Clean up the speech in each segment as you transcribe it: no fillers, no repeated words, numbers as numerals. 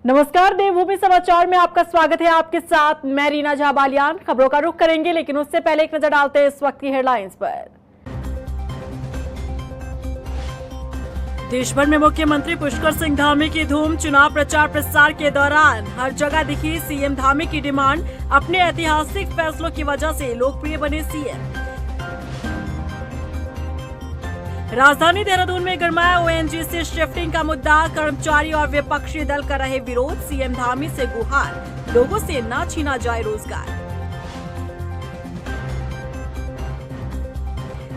नमस्कार, देवभूमि समाचार में आपका स्वागत है। आपके साथ मैं रीना झा बालियान। खबरों का रुख करेंगे, लेकिन उससे पहले एक नजर डालते हैं इस वक्त की हेडलाइंस पर। देश भर में मुख्यमंत्री पुष्कर सिंह धामी की धूम। चुनाव प्रचार प्रसार के दौरान हर जगह दिखी सीएम धामी की डिमांड। अपने ऐतिहासिक फैसलों की वजह से लोकप्रिय बने सीएम। राजधानी देहरादून में गरमाया ओएनजीसी शिफ्टिंग का मुद्दा। कर्मचारी और विपक्षी दल कर रहे विरोध। सीएम धामी से गुहार, लोगों से न छीना जाए रोजगार।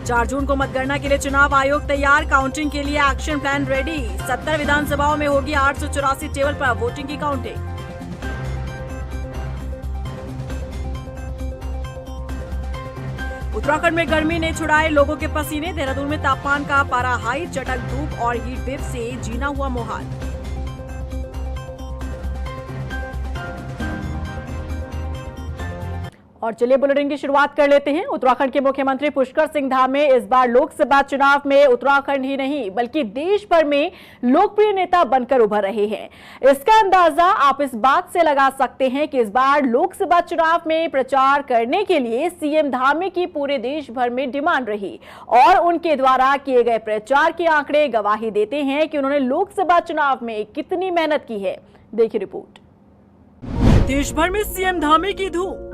4 जून को मतगणना के लिए चुनाव आयोग तैयार। काउंटिंग के लिए एक्शन प्लान रेडी। 70 विधानसभाओं में होगी 884 टेबल पर वोटिंग की काउंटिंग। उत्तराखंड में गर्मी ने छुड़ाए लोगों के पसीने। देहरादून में तापमान का पारा हाई। चटक धूप और हीट वेव से जीना हुआ मुहाल। और चलिए बुलेटिन की शुरुआत कर लेते हैं। उत्तराखंड के मुख्यमंत्री पुष्कर सिंह धामी इस बार लोकसभा चुनाव में उत्तराखंड ही नहीं बल्कि देश भर में लोकप्रिय नेता बनकर उभर रहे हैं। इसका अंदाजा आप इस बात से लगा सकते हैं कि इस बार लोकसभा चुनाव में प्रचार करने के लिए सीएम धामी की पूरे देश भर में डिमांड रही और उनके द्वारा किए गए प्रचार के आंकड़े गवाही देते हैं कि उन्होंने लोकसभा चुनाव में कितनी मेहनत की है। देखिए रिपोर्ट। देश भर में सीएम धामी की धूम।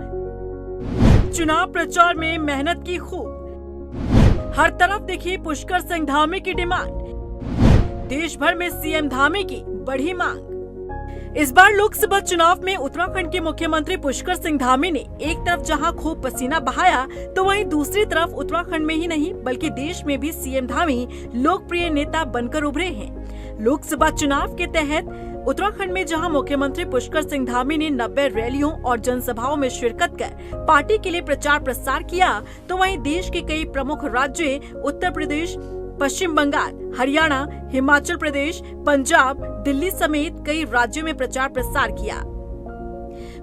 चुनाव प्रचार में मेहनत की खूब। हर तरफ दिखी पुष्कर सिंह धामी की डिमांड। देश भर में सीएम धामी की बढ़ी मांग। इस बार लोकसभा चुनाव में उत्तराखंड के मुख्यमंत्री पुष्कर सिंह धामी ने एक तरफ जहां खूब पसीना बहाया तो वहीं दूसरी तरफ उत्तराखंड में ही नहीं बल्कि देश में भी सीएम धामी लोकप्रिय नेता बनकर उभरे हैं। लोकसभा चुनाव के तहत उत्तराखंड में जहां मुख्यमंत्री पुष्कर सिंह धामी ने 90 रैलियों और जनसभाओं में शिरकत कर पार्टी के लिए प्रचार प्रसार किया तो वहीं देश के कई प्रमुख राज्यों उत्तर प्रदेश, पश्चिम बंगाल, हरियाणा, हिमाचल प्रदेश, पंजाब, दिल्ली समेत कई राज्यों में प्रचार प्रसार किया।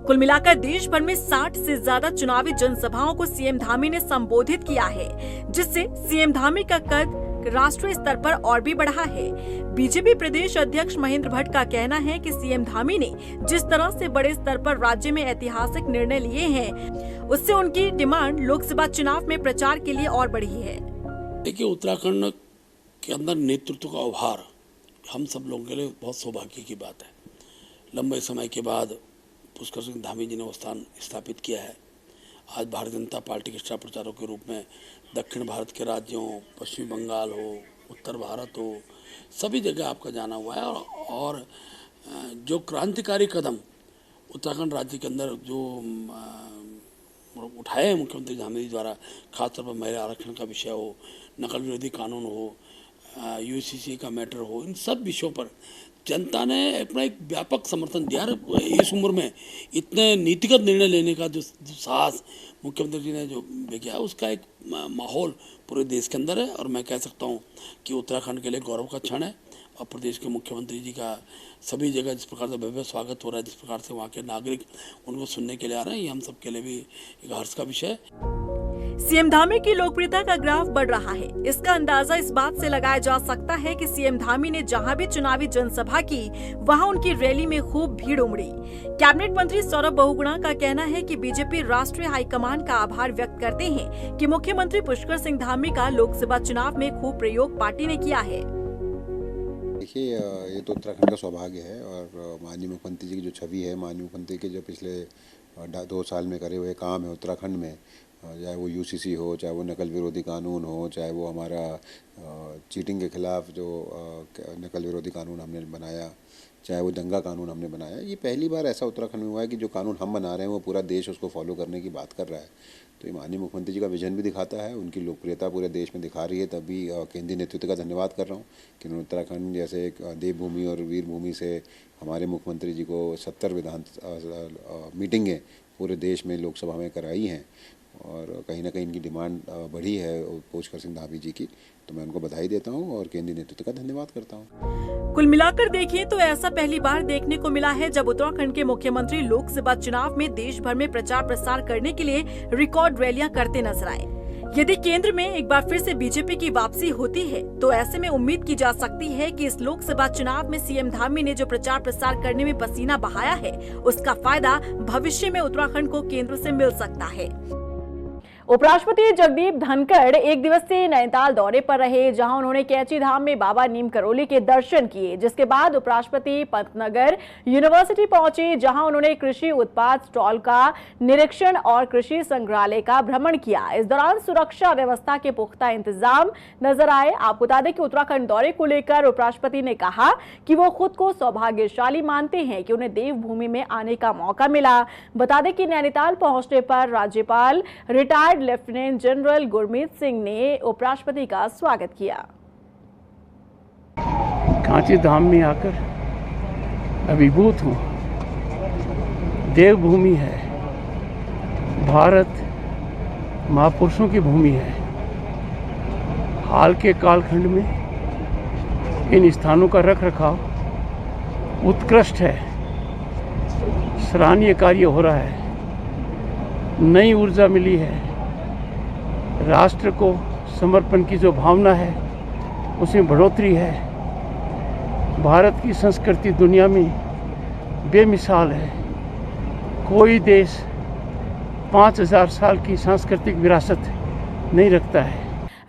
कुल मिलाकर देश भर में 60 से ज्यादा चुनावी जनसभाओं को सीएम धामी ने संबोधित किया है, जिससे सीएम धामी का कद राष्ट्रीय स्तर पर और भी बढ़ा है। बीजेपी प्रदेश अध्यक्ष महेंद्र भट्ट का कहना है कि सीएम धामी ने जिस तरह से बड़े स्तर पर राज्य में ऐतिहासिक निर्णय लिए हैं, उससे उनकी डिमांड लोकसभा चुनाव में प्रचार के लिए और बढ़ी है। देखिए, उत्तराखंड के अंदर नेतृत्व का उभार हम सब लोगों के लिए बहुत सौभाग्य की बात है। लंबे समय के बाद पुष्कर सिंह धामी जी ने वो स्थान स्थापित किया है। आज भारतीय जनता पार्टी के स्टार प्रचारक के रूप में दक्षिण भारत के राज्यों, पश्चिम बंगाल हो, उत्तर भारत हो, सभी जगह आपका जाना हुआ है। और जो क्रांतिकारी कदम उत्तराखंड राज्य के अंदर जो उठाए हैं मुख्यमंत्री धामी जी द्वारा, खासतौर पर महिला आरक्षण का विषय हो, नकल विरोधी कानून हो, यूसीसी का मैटर हो, इन सब विषयों पर जनता ने अपना एक व्यापक समर्थन दिया। इस उम्र में इतने नीतिगत निर्णय लेने का जो साहस मुख्यमंत्री जी ने जो किया, उसका एक माहौल पूरे देश के अंदर है। और मैं कह सकता हूँ कि उत्तराखंड के लिए गौरव का क्षण है। और प्रदेश के मुख्यमंत्री जी का सभी जगह जिस प्रकार से भव्य स्वागत हो रहा है, जिस प्रकार से वहाँ के नागरिक उनको सुनने के लिए आ रहे हैं, ये हम सब के लिए भी एक हर्ष का विषय है। सीएम धामी की लोकप्रियता का ग्राफ बढ़ रहा है। इसका अंदाजा इस बात से लगाया जा सकता है कि सीएम धामी ने जहां भी चुनावी जनसभा की, वहां उनकी रैली में खूब भीड़ उमड़ी। कैबिनेट मंत्री सौरभ बहुगुणा का कहना है कि बीजेपी राष्ट्रीय हाईकमान का आभार व्यक्त करते हैं कि मुख्यमंत्री पुष्कर सिंह धामी का लोकसभा चुनाव में खूब प्रयोग पार्टी ने किया है। देखिए, ये तो उत्तराखंड का सौभाग्य है और माननीय मुख्यमंत्री जी की जो छवि है, माननीय मुख्यमंत्री के जो पिछले 2 साल में करे हुए काम है उत्तराखंड में, चाहे वो यूसीसी हो, चाहे वो नकल विरोधी कानून हो, चाहे वो हमारा चीटिंग के खिलाफ जो नकल विरोधी कानून हमने बनाया, चाहे वो दंगा कानून हमने बनाया, ये पहली बार ऐसा उत्तराखंड में हुआ है कि जो कानून हम बना रहे हैं वो पूरा देश उसको फॉलो करने की बात कर रहा है। तो ये माननीय मुख्यमंत्री जी का विजन भी दिखाता है, उनकी लोकप्रियता पूरे देश में दिखा रही है। तभी केंद्रीय नेतृत्व का धन्यवाद कर रहा हूँ कि उन्होंने उत्तराखंड जैसे एक देवभूमि और वीर भूमि से हमारे मुख्यमंत्री जी को 70 विधान मीटिंगें पूरे देश में लोकसभा में कराई हैं और कहीं ना कहीं इनकी डिमांड बढ़ी है पुष्कर सिंह धामी जी की। तो मैं उनको बधाई देता हूं और केंद्रीय नेतृत्व का धन्यवाद करता हूं। कुल मिलाकर देखें तो ऐसा पहली बार देखने को मिला है जब उत्तराखंड के मुख्यमंत्री लोकसभा चुनाव में देश भर में प्रचार प्रसार करने के लिए रिकॉर्ड रैलियां करते नजर आए। यदि केंद्र में एक बार फिर से बीजेपी की वापसी होती है तो ऐसे में उम्मीद की जा सकती है कि इस लोकसभा चुनाव में सीएम धामी ने जो प्रचार प्रसार करने में पसीना बहाया है, उसका फायदा भविष्य में उत्तराखंड को केंद्र से मिल सकता है। उपराष्ट्रपति जगदीप धनखड़ एक दिवसीय नैनीताल दौरे पर रहे, जहां उन्होंने कैची धाम में बाबा नीम करोली के दर्शन किए, जिसके बाद उपराष्ट्रपति पंतनगर यूनिवर्सिटी पहुंचे, जहां उन्होंने कृषि उत्पाद स्टॉल का निरीक्षण और कृषि संग्रहालय का भ्रमण किया। इस दौरान सुरक्षा व्यवस्था के पुख्ता इंतजाम नजर आए। आपको बता दें कि उत्तराखंड दौरे को लेकर उपराष्ट्रपति ने कहा कि वो खुद को सौभाग्यशाली मानते हैं कि उन्हें देवभूमि में आने का मौका मिला। बता दें कि नैनीताल पहुंचने पर राज्यपाल retired lieutenant general Gurmeet Singh ने उपराष्ट्रपति का स्वागत किया। कांची धाम में आकर अभिभूत हूँ। देवभूमि है, भारत महापुरुषों की भूमि है। हाल के कालखंड में इन स्थानों का रख रखाव उत्कृष्ट है, सराहनीय कार्य हो रहा है, नई ऊर्जा मिली है। राष्ट्र को समर्पण की जो भावना है उसमें बढ़ोतरी है। भारत की संस्कृति दुनिया में बेमिसाल है। कोई देश 5000 साल की सांस्कृतिक विरासत नहीं रखता है।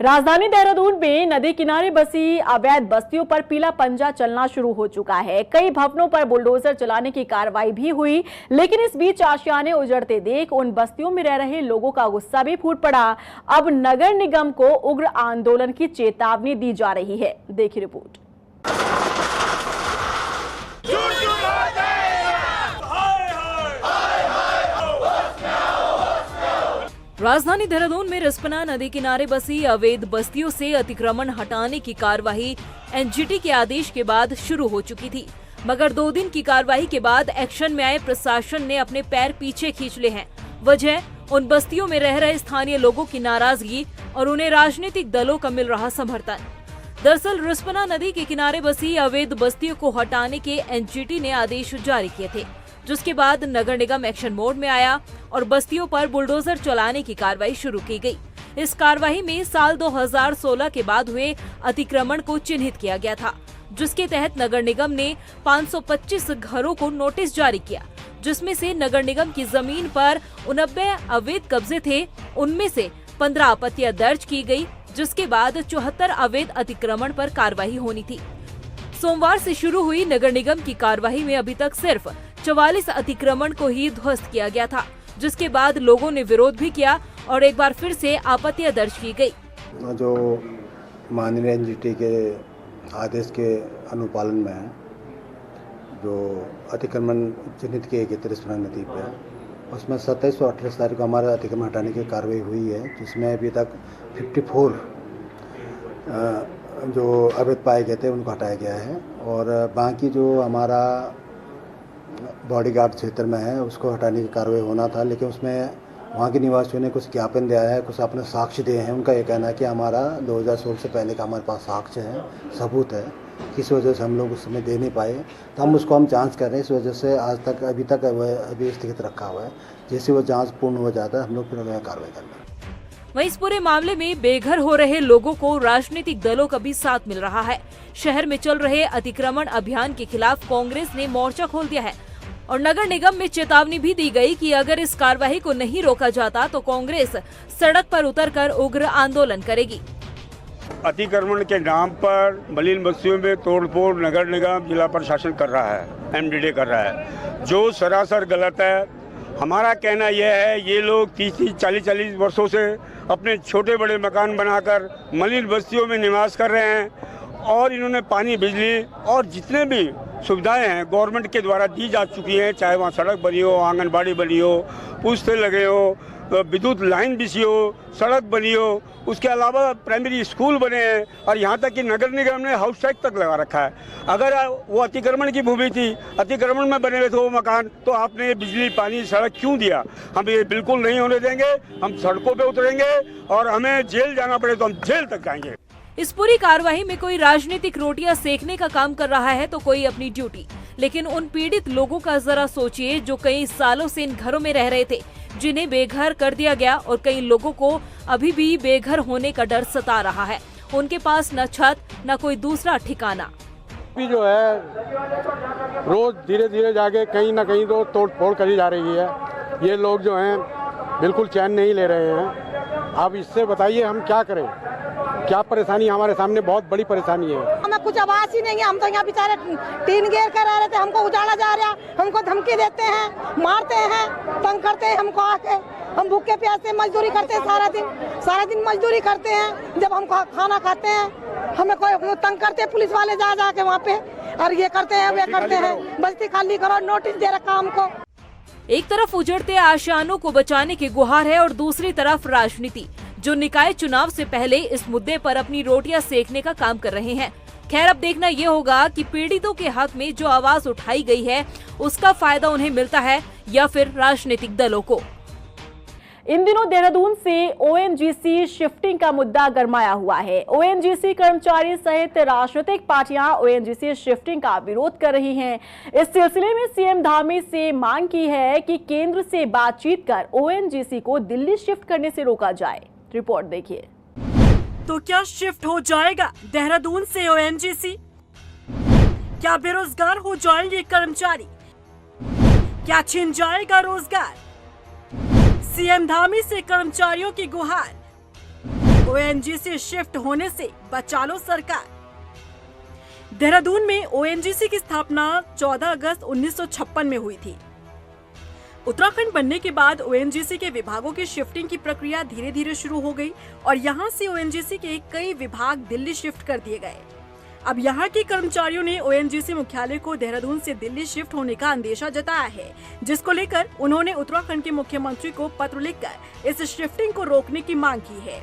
राजधानी देहरादून में नदी किनारे बसी अवैध बस्तियों पर पीला पंजा चलना शुरू हो चुका है। कई भवनों पर बुलडोजर चलाने की कार्रवाई भी हुई, लेकिन इस बीच आशियाने उजड़ते देख उन बस्तियों में रह रहे लोगों का गुस्सा भी फूट पड़ा। अब नगर निगम को उग्र आंदोलन की चेतावनी दी जा रही है। देखिए रिपोर्ट। राजधानी देहरादून में रिस्पना नदी किनारे बसी अवैध बस्तियों से अतिक्रमण हटाने की कार्रवाई एनजीटी के आदेश के बाद शुरू हो चुकी थी, मगर 2 दिन की कार्रवाई के बाद एक्शन में आए प्रशासन ने अपने पैर पीछे खींच लिए हैं। वजह उन बस्तियों में रह रहे स्थानीय लोगों की नाराजगी और उन्हें राजनीतिक दलों का मिल रहा समर्थन। दरअसल रिस्पना नदी के किनारे बसी अवैध बस्तियों को हटाने के एनजीटी ने आदेश जारी किए थे, जिसके बाद नगर निगम एक्शन मोड में आया और बस्तियों पर बुलडोजर चलाने की कार्रवाई शुरू की गई। इस कार्रवाई में साल 2016 के बाद हुए अतिक्रमण को चिन्हित किया गया था, जिसके तहत नगर निगम ने 525 घरों को नोटिस जारी किया, जिसमें से नगर निगम की जमीन पर 89 अवैध कब्जे थे। उनमें से 15 आपत्तियां दर्ज की गई, जिसके बाद 74 अवैध अतिक्रमण पर कार्रवाई होनी थी। सोमवार से शुरू हुई नगर निगम की कार्रवाई में अभी तक सिर्फ 44 अतिक्रमण को ही ध्वस्त किया गया था, जिसके बाद लोगों ने विरोध भी किया और एक बार फिर से आपत्तियां दर्ज की गई। जो माननीय एनजीटी के आदेश के अनुपालन में जो अतिक्रमण चिन्हित किए गए थे रिस्पना नदी पे, उसमें 27 और 28 तारीख को हमारे अतिक्रमण हटाने की कार्रवाई हुई है, जिसमें अभी तक 54 जो अवैध पाए गए थे उनको हटाया गया है और बाकी जो हमारा बॉडीगार्ड क्षेत्र में है उसको हटाने की कार्रवाई होना था, लेकिन उसमें वहाँ के निवासियों ने कुछ ज्ञापन दिया है, कुछ अपने साक्ष्य दिए हैं। उनका ये कहना है कि हमारा 2016 से पहले का हमारे पास साक्ष्य है, सबूत है, किस वजह से हम लोग उस समय दे नहीं पाए, तो हम उसको जांच कर रहे हैं। इस वजह से आज तक अभी तक अभी स्थगित रखा हुआ है। जैसे वो जांच पूर्ण हो जाता है हम लोग फिर कार्रवाई करेंगे। वहीं इस पूरे मामले में बेघर हो रहे लोगों को राजनीतिक दलों का भी साथ मिल रहा है। शहर में चल रहे अतिक्रमण अभियान के खिलाफ कांग्रेस ने मोर्चा खोल दिया है और नगर निगम में चेतावनी भी दी गई कि अगर इस कार्रवाई को नहीं रोका जाता तो कांग्रेस सड़क पर उतरकर उग्र आंदोलन करेगी। अतिक्रमण के नाम पर मलिन बस्तियों में तोड़फोड़ नगर निगम जिला प्रशासन कर रहा है, एमडीडी कर रहा है, जो सरासर गलत है। हमारा कहना यह है, ये लोग 30-30, 40-40 वर्षों से अपने छोटे बड़े मकान बनाकर मलिन बस्तियों में निवास कर रहे हैं और इन्होंने पानी, बिजली और जितने भी सुविधाएं हैं गवर्नमेंट के द्वारा दी जा चुकी हैं, चाहे वहाँ सड़क बनी हो, आंगनबाड़ी बनी हो, पुश्ते लगे हो, विद्युत लाइन बिछी हो, सड़क बनी हो, उसके अलावा प्राइमरी स्कूल बने हैं और यहाँ तक कि नगर निगम ने हाउस टैग तक लगा रखा है। अगर वो अतिक्रमण की भूमि थी, अतिक्रमण में बने हुए थे वो मकान, तो आपने बिजली, पानी, सड़क क्यों दिया? हम ये बिल्कुल नहीं होने देंगे। हम सड़कों पे उतरेंगे और हमें जेल जाना पड़े तो हम जेल तक जाएंगे। इस पूरी कार्रवाई में कोई राजनीतिक रोटियां सेकने का काम कर रहा है तो कोई अपनी ड्यूटी। लेकिन उन पीड़ित लोगों का जरा सोचिए जो कई सालों से इन घरों में रह रहे थे, जिन्हें बेघर कर दिया गया और कई लोगों को अभी भी बेघर होने का डर सता रहा है। उनके पास न छत न कोई दूसरा ठिकाना। भी जो है रोज धीरे धीरे जाके कहीं ना कहीं तो तोड़ फोड़ करी जा रही है। ये लोग जो हैं बिल्कुल चैन नहीं ले रहे हैं। अब इससे बताइए हम क्या करें, क्या परेशानी हमारे सामने बहुत बड़ी परेशानी है। हमें कुछ आवाज ही नहीं है। हम तो यहाँ बेचारे टीन घेर कर रह रहे थे, हमको उजाड़ा जा रहा, हमको धमकी देते हैं, मारते हैं, तंग करते हैं हमको आके। हम भूखे प्यासे मजदूरी करते हैं, सारा दिन मजदूरी करते हैं। जब हम खाना खाते हैं हमें कोई तंग करते हैं, पुलिस वाले जा के वहाँ पे और ये करते हैं वे करते हैं, बस्ती खाली करो, नोटिस दे रखा हमको। एक तरफ उजड़ते आशियानों को बचाने की गुहार है और दूसरी तरफ राजनीति, जो निकाय चुनाव से पहले इस मुद्दे पर अपनी रोटियां सेकने का काम कर रहे हैं। खैर, अब देखना ये होगा कि पीड़ितों के हक में जो आवाज उठाई गई है उसका फायदा उन्हें मिलता है या फिर राजनीतिक दलों को। इन दिनों देहरादून से ओएनजीसी शिफ्टिंग का मुद्दा गरमाया हुआ है। ओएनजीसी कर्मचारी सहित राजनीतिक पार्टियां ओएनजीसी शिफ्टिंग का विरोध कर रही हैं। इस सिलसिले में सीएम धामी से मांग की है कि केंद्र से बातचीत कर ओएनजीसी को दिल्ली शिफ्ट करने से रोका जाए। रिपोर्ट देखिए। तो क्या शिफ्ट हो जाएगा देहरादून से ओएनजीसी? क्या बेरोजगार हो जाएंगे कर्मचारी? क्या छिन जाएगा रोजगार? सीएम धामी से कर्मचारियों की गुहार, ओएनजीसी शिफ्ट होने से बचा लो सरकार। देहरादून में ओएनजीसी की स्थापना 14 अगस्त 1956 में हुई थी। उत्तराखंड बनने के बाद ओएनजीसी के विभागों की शिफ्टिंग की प्रक्रिया धीरे धीरे शुरू हो गई और यहां से ओएनजीसी के कई विभाग दिल्ली शिफ्ट कर दिए गए। अब यहां के कर्मचारियों ने ओएनजीसी मुख्यालय को देहरादून से दिल्ली शिफ्ट होने का अंदेशा जताया है, जिसको लेकर उन्होंने उत्तराखंड के मुख्यमंत्री को पत्र लिखकर इस शिफ्टिंग को रोकने की मांग की है।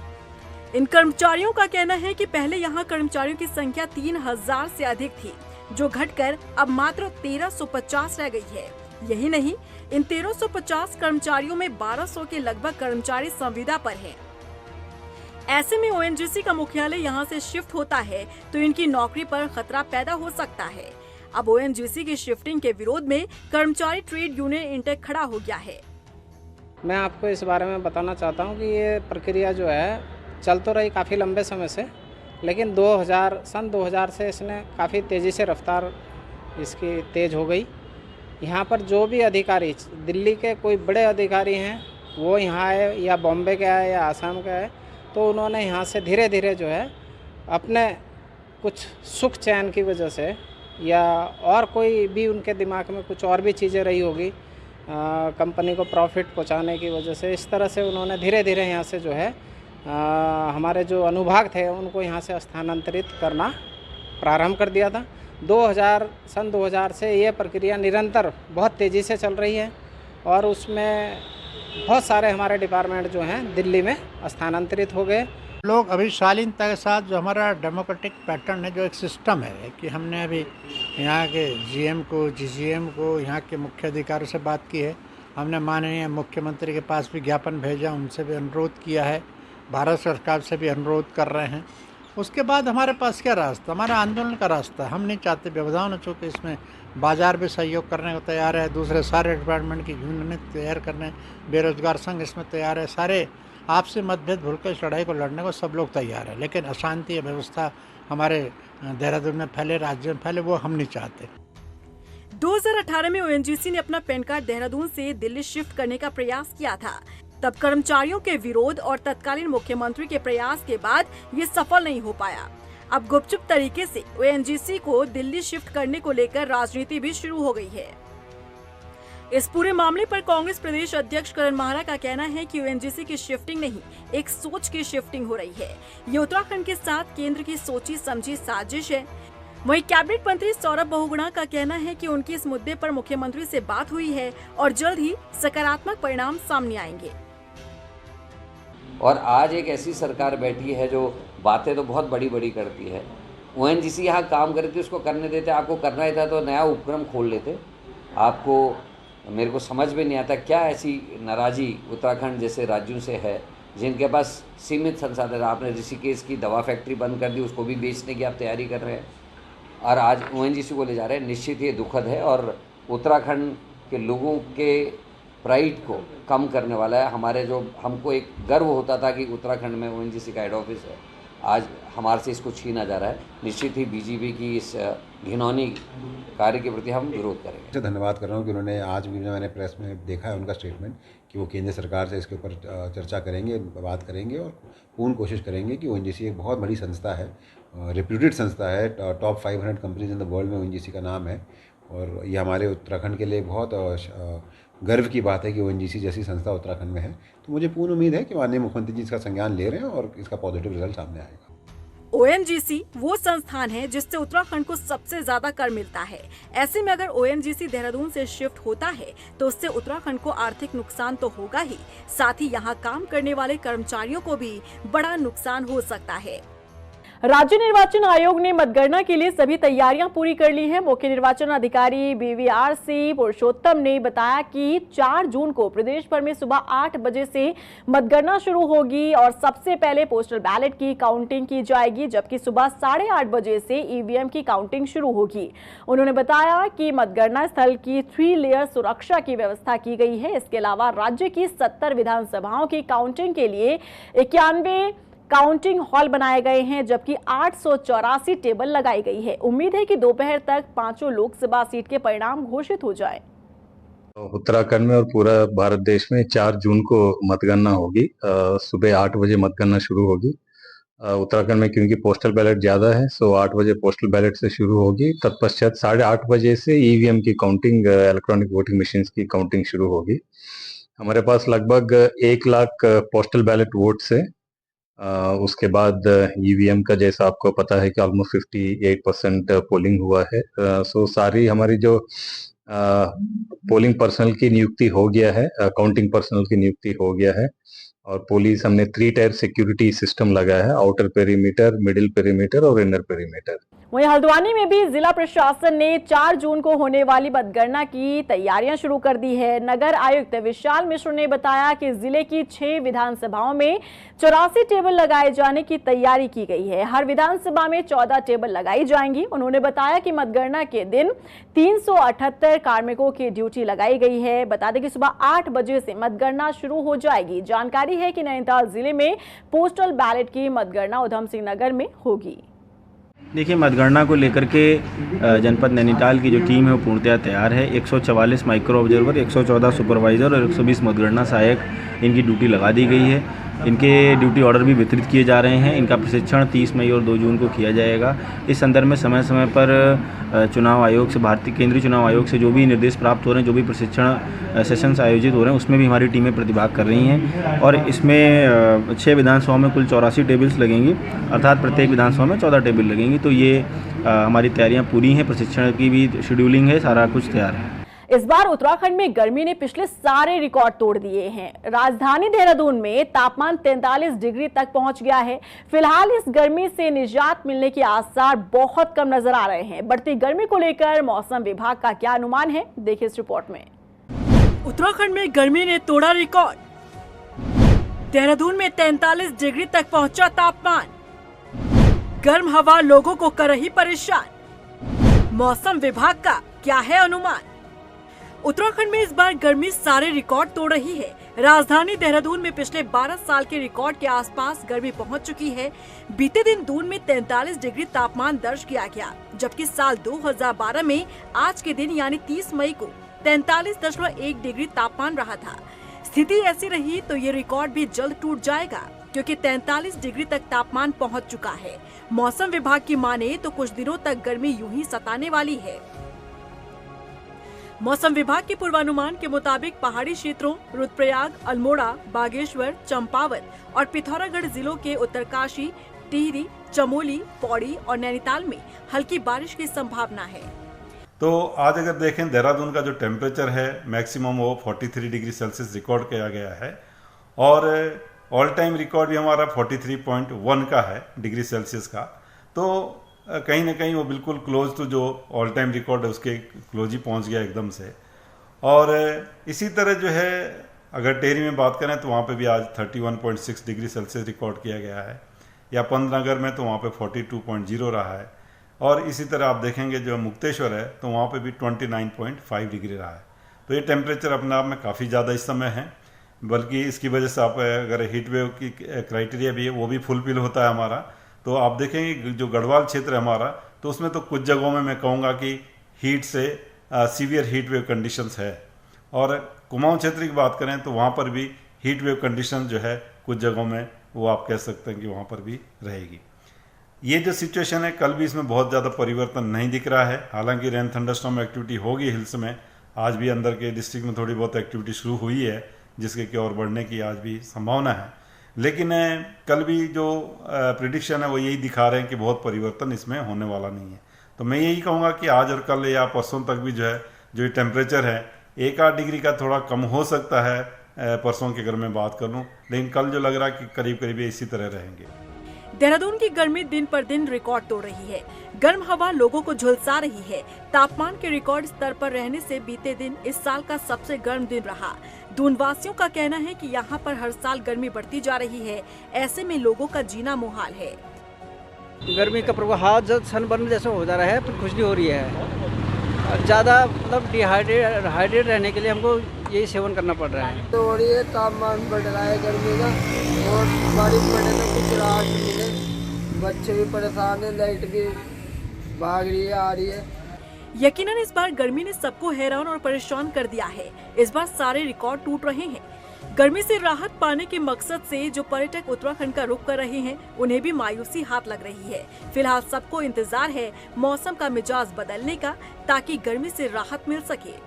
इन कर्मचारियों का कहना है कि पहले यहां कर्मचारियों की संख्या 3000 से अधिक थी, जो घटकर अब मात्र 1350 रह गई है। यही नहीं, इन 1350 कर्मचारियों में 1200 के लगभग कर्मचारी संविदा पर हैं। ऐसे में ओएनजीसी का मुख्यालय यहां से शिफ्ट होता है तो इनकी नौकरी पर खतरा पैदा हो सकता है। अब ओएनजीसी की शिफ्टिंग के विरोध में कर्मचारी ट्रेड यूनियन इंटेक खड़ा हो गया है। मैं आपको इस बारे में बताना चाहता हूं कि ये प्रक्रिया जो है चल तो रही काफ़ी लंबे समय से, लेकिन सन 2000 से इसने काफ़ी तेज़ी से रफ्तार इसकी तेज़ हो गई। यहाँ पर जो भी अधिकारी दिल्ली के कोई बड़े अधिकारी हैं वो यहाँ आए या बॉम्बे के आए या आसाम के आए, तो उन्होंने यहाँ से धीरे धीरे जो है अपने कुछ सुख चैन की वजह से या और कोई भी उनके दिमाग में कुछ और भी चीज़ें रही होगी, कंपनी को प्रॉफिट पहुँचाने की वजह से, इस तरह से उन्होंने धीरे धीरे यहाँ से जो है हमारे जो अनुभाग थे उनको यहाँ से स्थानांतरित करना प्रारंभ कर दिया था। सन 2000 से ये प्रक्रिया निरंतर बहुत तेज़ी से चल रही है और उसमें बहुत सारे हमारे डिपार्टमेंट जो हैं दिल्ली में स्थानांतरित हो गए। लोग अभी शालीनता के साथ जो हमारा डेमोक्रेटिक पैटर्न है, जो एक सिस्टम है कि हमने अभी यहाँ के जीएम को, जीजीएम को, यहाँ के मुख्य अधिकारियों से बात की है। हमने माननीय मुख्यमंत्री के पास भी ज्ञापन भेजा, उनसे भी अनुरोध किया है, भारत सरकार से भी अनुरोध कर रहे हैं। उसके बाद हमारे पास क्या रास्ता, हमारा आंदोलन का रास्ता। हम नहीं चाहते व्यवधान हो, चूँकि इसमें बाजार भी सहयोग करने को तैयार है, दूसरे सारे डिपार्टमेंट की यूनियन तैयार करने, बेरोजगार संघ इसमें तैयार है, सारे आपसे मतभेद भूलकर इस लड़ाई को लड़ने को सब लोग तैयार है। लेकिन अशांति या व्यवस्था हमारे देहरादून में फैले, राज्य में फैले, वो हम नहीं चाहते। 2018 में ओएनजीसी ने अपना पैन कार्ड देहरादून से दिल्ली शिफ्ट करने का प्रयास किया था। तब कर्मचारियों के विरोध और तत्कालीन मुख्यमंत्री के प्रयास के बाद ये सफल नहीं हो पाया। अब गुपचुप तरीके से ओएनजीसी को दिल्ली शिफ्ट करने को लेकर राजनीति भी शुरू हो गई है। इस पूरे मामले पर कांग्रेस प्रदेश अध्यक्ष करण माहरा का कहना है कि ओएनजीसी की शिफ्टिंग नहीं, एक सोच की शिफ्टिंग हो रही है। ये उत्तराखंड के साथ केंद्र की सोची समझी साजिश है। वहीं कैबिनेट मंत्री सौरभ बहुगुणा का कहना है कि उनकी इस मुद्दे पर मुख्यमंत्री से बात हुई है और जल्द ही सकारात्मक परिणाम सामने आएंगे। और आज एक ऐसी सरकार बैठी है जो बातें तो बहुत बड़ी बड़ी करती है। ओएनजीसी यहाँ काम कर रही थी, उसको करने देते। आपको करना ही था तो नया उपक्रम खोल लेते। आपको, मेरे को समझ में नहीं आता क्या ऐसी नाराज़ी उत्तराखंड जैसे राज्यों से है जिनके पास सीमित संसाधन। आपने ऋषिकेश की दवा फैक्ट्री बंद कर दी, उसको भी बेचने की आप तैयारी कर रहे हैं। और आज ONGC को ले जा रहे हैं, निश्चित ये दुखद है और उत्तराखंड के लोगों के प्राइड को कम करने वाला है। हमारे जो हमको एक गर्व होता था कि उत्तराखंड में ONGC का हेड ऑफिस है, आज हमारे से इसको छीना जा रहा है। निश्चित ही बीजेपी की इस घिनौनी कार्य के प्रति हम विरोध करेंगे। धन्यवाद कर रहा हूँ कि उन्होंने आज भी मैंने प्रेस में देखा है उनका स्टेटमेंट कि वो केंद्र सरकार से इसके ऊपर चर्चा करेंगे, बात करेंगे और पूर्ण कोशिश करेंगे कि ONGC एक बहुत बड़ी संस्था है, रेप्यूटेड संस्था है, top 500 companies in the world में ONGC का नाम है और ये हमारे उत्तराखंड के लिए बहुत गर्व की बात है कि ONGC जैसी संस्था उत्तराखंड में है। तो मुझे पूर्ण उम्मीद है कि माननीय मुख्यमंत्री जी इसका संज्ञान ले रहे हैं और इसका पॉजिटिव रिजल्ट सामने आएगा। ONGC वो संस्थान है जिससे उत्तराखंड को सबसे ज्यादा कर मिलता है। ऐसे में अगर ONGC देहरादून से शिफ्ट होता है तो उससे उत्तराखंड को आर्थिक नुकसान तो होगा ही, साथ ही यहाँ काम करने वाले कर्मचारियों को भी बड़ा नुकसान हो सकता है। राज्य निर्वाचन आयोग ने मतगणना के लिए सभी तैयारियां पूरी कर ली हैं। मुख्य निर्वाचन अधिकारी BVRC पुरुषोत्तम ने बताया कि 4 जून को प्रदेश भर में सुबह 8 बजे से मतगणना शुरू होगी और सबसे पहले पोस्टल बैलेट की काउंटिंग की जाएगी, जबकि सुबह 8:30 बजे से EVM की काउंटिंग शुरू होगी। उन्होंने बताया कि मतगणना स्थल की 3 लेयर सुरक्षा की व्यवस्था की गई है। इसके अलावा राज्य की 70 विधानसभाओं की काउंटिंग के लिए 91 काउंटिंग हॉल बनाए गए हैं, जबकि 884 टेबल लगाई गई है। उम्मीद है कि दोपहर तक 5 लोकसभा सीट के परिणाम घोषित हो जाए। उत्तराखंड में और पूरा भारत देश में 4 जून को मतगणना होगी। सुबह 8 बजे मतगणना शुरू होगी। उत्तराखंड में क्योंकि पोस्टल बैलेट ज़्यादा है, सो 8 बजे पोस्टल बैलेट से शुरू होगी। तत्पश्चात 8:30 बजे से EVM की काउंटिंग, इलेक्ट्रॉनिक वोटिंग मशीन की काउंटिंग शुरू होगी। हमारे पास लगभग 1 लाख पोस्टल बैलेट वोट्स है। उसके बाद EVM का जैसा आपको पता है कि ऑलमोस्ट 58% पोलिंग हुआ है। सो सारी हमारी जो पोलिंग पर्सनल की नियुक्ति हो गया है, काउंटिंग पर्सनल की नियुक्ति हो गया है और पुलिस हमने 3 टायर सिक्योरिटी सिस्टम लगाया है, आउटर पेरीमीटर, मिडिल पेरीमीटर और इनर पेरीमीटर। वहीं हल्द्वानी में भी जिला प्रशासन ने 4 जून को होने वाली मतगणना की तैयारियां शुरू कर दी है। नगर आयुक्त विशाल मिश्र ने बताया कि जिले की 6 विधानसभाओं में 84 टेबल लगाए जाने की तैयारी की गई है। हर विधानसभा में 14 टेबल लगाई जाएंगी। उन्होंने बताया कि मतगणना के दिन 378 कार्मिकों की ड्यूटी लगाई गई है। बता दें कि सुबह 8 बजे से मतगणना शुरू हो जाएगी। जानकारी है कि नैनीताल जिले में पोस्टल बैलेट की मतगणना उधम सिंह नगर में होगी। देखिए, मतगणना को लेकर के जनपद नैनीताल की जो टीम है वो पूर्णतया तैयार है। 144 माइक्रो ऑब्जर्वर, 114 सुपरवाइजर और 120 मतगणना सहायक इनकी ड्यूटी लगा दी गई है। इनके ड्यूटी ऑर्डर भी वितरित किए जा रहे हैं। इनका प्रशिक्षण 30 मई और 2 जून को किया जाएगा। इस संदर्भ में समय समय पर चुनाव आयोग से, भारतीय केंद्रीय चुनाव आयोग से जो भी निर्देश प्राप्त हो रहे हैं, जो भी प्रशिक्षण सेशंस आयोजित हो रहे हैं, उसमें भी हमारी टीमें प्रतिभाग कर रही हैं। और इसमें 6 विधानसभाओं में कुल 84 टेबल्स लगेंगी, अर्थात प्रत्येक विधानसभा में 14 टेबल लगेंगी। तो ये हमारी तैयारियाँ पूरी हैं, प्रशिक्षण की भी शेड्यूलिंग है, सारा कुछ तैयार है। इस बार उत्तराखंड में गर्मी ने पिछले सारे रिकॉर्ड तोड़ दिए हैं। राजधानी देहरादून में तापमान 43 डिग्री तक पहुंच गया है। फिलहाल इस गर्मी से निजात मिलने के आसार बहुत कम नजर आ रहे हैं। बढ़ती गर्मी को लेकर मौसम विभाग का क्या अनुमान है, देखिए इस रिपोर्ट में। उत्तराखंड में गर्मी ने तोड़ा रिकॉर्ड। देहरादून में 43 डिग्री तक पहुंचा तापमान। गर्म हवा लोगों को कर रही परेशान। मौसम विभाग का क्या है अनुमान? उत्तराखंड में इस बार गर्मी सारे रिकॉर्ड तोड़ रही है। राजधानी देहरादून में पिछले 12 साल के रिकॉर्ड के आसपास गर्मी पहुंच चुकी है। बीते दिन दून में 43 डिग्री तापमान दर्ज किया गया, जबकि साल 2012 में आज के दिन यानी 30 मई को 43.1 डिग्री तापमान रहा था। स्थिति ऐसी रही तो ये रिकॉर्ड भी जल्द टूट जाएगा, क्योंकि 43 डिग्री तक तापमान पहुंच चुका है। मौसम विभाग की माने तो कुछ दिनों तक गर्मी यूं ही सताने वाली है। मौसम विभाग के पूर्वानुमान के मुताबिक पहाड़ी क्षेत्रों रुद्रप्रयाग, अल्मोड़ा, बागेश्वर, चंपावत और पिथौरागढ़ जिलों के उत्तरकाशी, टिहरी, चमोली, पौड़ी और नैनीताल में हल्की बारिश की संभावना है। तो आज अगर देखें देहरादून का जो टेम्परेचर है मैक्सिमम वो 43 डिग्री सेल्सियस रिकॉर्ड किया गया है और ऑल टाइम रिकॉर्ड भी हमारा 43.1 का है डिग्री सेल्सियस का। तो कहीं ना कहीं वो बिल्कुल क्लोज टू जो ऑल टाइम रिकॉर्ड है उसके क्लोज ही पहुंच गया एकदम से। और इसी तरह जो है अगर टेहरी में बात करें तो वहाँ पे भी आज 31.6 डिग्री सेल्सियस रिकॉर्ड किया गया है, या पंतनगर में तो वहाँ पे 42.0 रहा है। और इसी तरह आप देखेंगे जो मुक्तेश्वर है तो वहाँ पे भी 29.5 डिग्री रहा है। तो ये टेम्परेचर अपने आप में काफ़ी ज़्यादा इस समय है, बल्कि इसकी वजह से आप अगर हीट वेव की क्राइटेरिया भी है वो भी फुलफिल होता है हमारा। तो आप देखेंगे जो गढ़वाल क्षेत्र है हमारा, तो उसमें तो कुछ जगहों में मैं कहूँगा कि हीट से सीवियर हीट वेव कंडीशंस है। और कुमाऊं क्षेत्र की बात करें तो वहाँ पर भी हीट वेव कंडीशन जो है कुछ जगहों में वो आप कह सकते हैं कि वहाँ पर भी रहेगी। ये जो सिचुएशन है कल भी इसमें बहुत ज़्यादा परिवर्तन नहीं दिख रहा है। हालांकि रेन थंडरस्टॉर्म एक्टिविटी होगी हिल्स में, आज भी अंदर के डिस्ट्रिक्ट में थोड़ी बहुत एक्टिविटी शुरू हुई है जिसके की और बढ़ने की आज भी संभावना है। लेकिन कल भी जो प्रिडिक्शन है वो यही दिखा रहे हैं कि बहुत परिवर्तन इसमें होने वाला नहीं है। तो मैं यही कहूँगा कि आज और कल या परसों तक भी जो है जो टेम्परेचर है 1-8 डिग्री का थोड़ा कम हो सकता है परसों की अगर मैं बात कर लूँ, लेकिन कल जो लग रहा है कि करीब करीब इसी तरह रहेंगे। देहरादून की गर्मी दिन पर दिन रिकॉर्ड तोड़ रही है। गर्म हवा लोगों को झुलसा रही है। तापमान के रिकॉर्ड स्तर पर रहने से बीते दिन इस साल का सबसे गर्म दिन रहा। दून वासियों का कहना है कि यहाँ पर हर साल गर्मी बढ़ती जा रही है, ऐसे में लोगों का जीना मुहाल है। गर्मी का प्रभाव जब सनबर्न जैसा हो जा रहा है, फिर खुजली हो रही है। ज़्यादा मतलब डिहाइड्रेट रहने के लिए हमको यही सेवन करना पड़ रहा है। तो ये तापमान बढ़ रहा है गर्मी का, और बारिश पड़े तो कुछ राहत मिले। बच्चे भी परेशान है, लाइट भी भाग रही है, आ रही है। यकीनन इस बार गर्मी ने सबको हैरान और परेशान कर दिया है। इस बार सारे रिकॉर्ड टूट रहे हैं। गर्मी से राहत पाने के मकसद से जो पर्यटक उत्तराखंड का रुख कर रहे हैं उन्हें भी मायूसी हाथ लग रही है। फिलहाल सबको इंतजार है मौसम का मिजाज बदलने का, ताकि गर्मी से राहत मिल सके।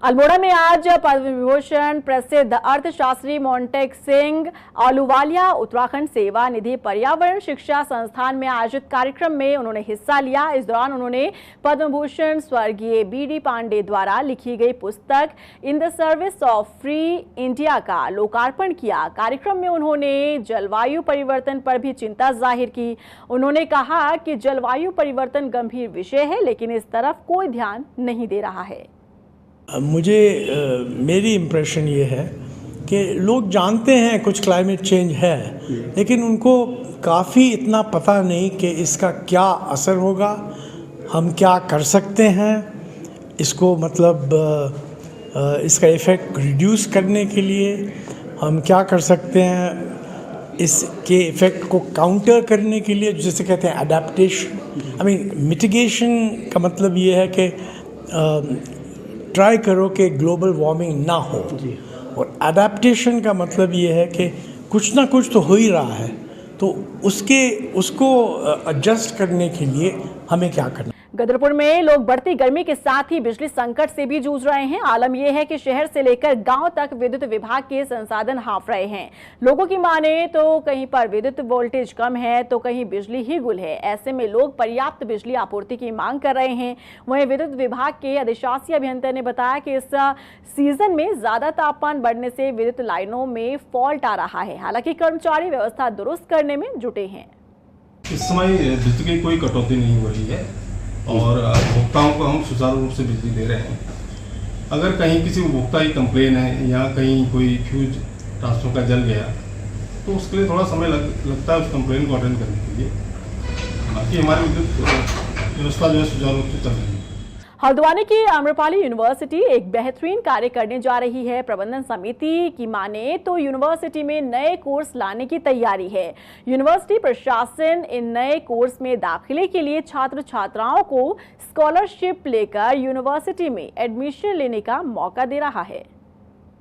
अल्मोड़ा में आज पद्म विभूषण प्रसिद्ध अर्थशास्त्री मोंटेक सिंह आलूवालिया उत्तराखंड सेवा निधि पर्यावरण शिक्षा संस्थान में आयोजित कार्यक्रम में उन्होंने हिस्सा लिया। इस दौरान उन्होंने पद्म भूषण स्वर्गीय बीडी पांडे द्वारा लिखी गई पुस्तक in the service of free India का लोकार्पण किया। कार्यक्रम में उन्होंने जलवायु परिवर्तन पर भी चिंता जाहिर की। उन्होंने कहा कि जलवायु परिवर्तन गंभीर विषय है, लेकिन इस तरफ कोई ध्यान नहीं दे रहा है। मुझे मेरी इम्प्रेशन ये है कि लोग जानते हैं कुछ क्लाइमेट चेंज है, लेकिन उनको काफ़ी इतना पता नहीं कि इसका क्या असर होगा, हम क्या कर सकते हैं इसको, मतलब इसका इफ़ेक्ट रिड्यूस करने के लिए हम क्या कर सकते हैं, इसके इफ़ेक्ट को काउंटर करने के लिए जैसे कहते हैं अडेप्टेशन। आई मीन मिटिगेशन का मतलब ये है कि ट्राई करो कि ग्लोबल वार्मिंग ना हो, और अडेप्टेशन का मतलब ये है कि कुछ ना कुछ तो हो ही रहा है, तो उसको एडजस्ट करने के लिए हमें क्या करना। गदरपुर में लोग बढ़ती गर्मी के साथ ही बिजली संकट से भी जूझ रहे हैं। आलम यह है कि शहर से लेकर गांव तक विद्युत विभाग के संसाधन हाँफ रहे हैं। लोगों की माने तो कहीं पर विद्युत वोल्टेज कम है तो कहीं बिजली ही गुल है। ऐसे में लोग पर्याप्त बिजली आपूर्ति की मांग कर रहे हैं। वहीं विद्युत विभाग के अधिशासी अभियंता ने बताया कि इस सीजन में ज्यादा तापमान बढ़ने से विद्युत लाइनों में फॉल्ट आ रहा है। हालांकि कर्मचारी व्यवस्था दुरुस्त करने में जुटे हैं। इस समय बिजली की कोई कटौती नहीं हो रही है और उपभोक्ताओं को हम सुचारू रूप से बिजली दे रहे हैं। अगर कहीं किसी उपभोक्ता की कंप्लेन है या कहीं कोई फ्यूज ट्रांसफर का जल गया तो उसके लिए थोड़ा समय लगता है उस कंप्लेन को अटेंड करने के लिए। बाकी हमारी विद्युत व्यवस्था जो है सुचारू रूप से चल रही है। हल्द्वानी की आम्रपाली यूनिवर्सिटी एक बेहतरीन कार्य करने जा रही है। प्रबंधन समिति की माने तो यूनिवर्सिटी में नए कोर्स लाने की तैयारी है। यूनिवर्सिटी प्रशासन इन नए कोर्स में दाखिले के लिए छात्र छात्राओं को स्कॉलरशिप लेकर यूनिवर्सिटी में एडमिशन लेने का मौका दे रहा है।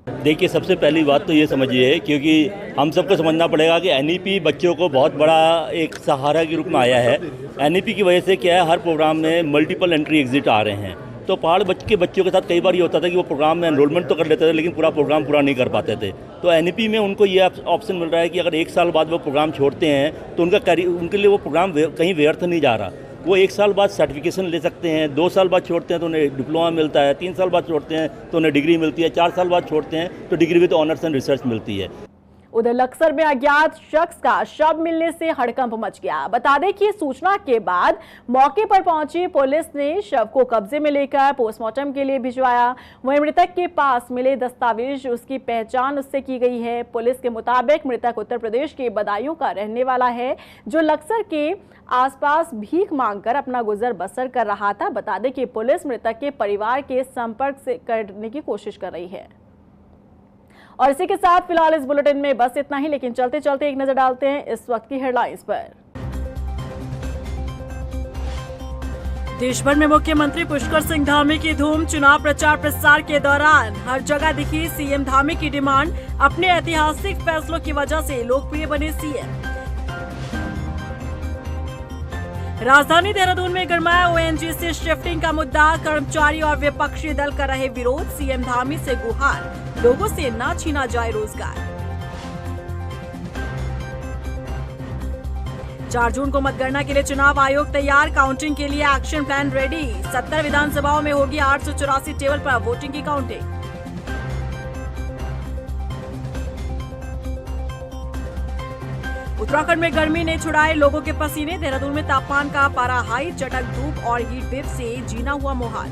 देखिए, सबसे पहली बात तो ये समझिए, क्योंकि हम सबको समझना पड़ेगा कि एनईपी बच्चों को बहुत बड़ा एक सहारा के रूप में आया है। एनईपी की वजह से क्या है, हर प्रोग्राम में मल्टीपल एंट्री एग्जिट आ रहे हैं। तो पहाड़ के बच्चों के साथ कई बार ये होता था कि वो प्रोग्राम में एनरोलमेंट तो कर लेते थे लेकिन पूरा प्रोग्राम पूरा नहीं कर पाते थे। तो एनईपी में उनको ये ऑप्शन मिल रहा है कि अगर 1 साल बाद वो प्रोग्राम छोड़ते हैं तो उनके लिए वो प्रोग्राम कहीं व्यर्थ नहीं जा रहा। वो 1 साल बाद सर्टिफिकेशन ले सकते हैं, 2 साल बाद छोड़ते हैं तो उन्हें डिप्लोमा मिलता है, 3 साल बाद छोड़ते हैं तो उन्हें डिग्री मिलती है, 4 साल बाद छोड़ते हैं तो degree with honours and research मिलती है। उधर लक्सर में अज्ञात शख्स का शव मिलने से हड़कंप मच गया। बता दें कि सूचना के बाद मौके पर पहुंची पुलिस ने शव को कब्जे में लेकर पोस्टमार्टम के लिए भिजवाया। वहीं मृतक के पास मिले दस्तावेज, उसकी पहचान उससे की गई है। पुलिस के मुताबिक मृतक उत्तर प्रदेश के बदायूं का रहने वाला है, जो लक्सर के आसपास भीख मांगकर अपना गुजर बसर कर रहा था। बता दें कि पुलिस मृतक के परिवार के संपर्क से करने की कोशिश कर रही है। और इसी के साथ फिलहाल इस बुलेटिन में बस इतना ही, लेकिन चलते चलते एक नजर डालते हैं इस वक्त की हेडलाइंस पर। देश भर में मुख्यमंत्री पुष्कर सिंह धामी की धूम। चुनाव प्रचार प्रसार के दौरान हर जगह दिखी सीएम धामी की डिमांड। अपने ऐतिहासिक फैसलों की वजह से लोकप्रिय बने सीएम। राजधानी देहरादून में गरमाया ओएनजीसी शिफ्टिंग का मुद्दा। कर्मचारी और विपक्षी दल कर रहे विरोध। सीएम धामी से गुहार, लोगों से ना छीना जाए रोजगार। 4 जून को मतगणना के लिए चुनाव आयोग तैयार। काउंटिंग के लिए एक्शन प्लान रेडी। 70 विधानसभाओं में होगी 884 टेबल पर वोटिंग की काउंटिंग। उत्तराखंड में गर्मी ने छुड़ाए लोगों के पसीने। देहरादून में तापमान का पारा हाई। चटक धूप और हीट वेव से जीना हुआ मुहाल।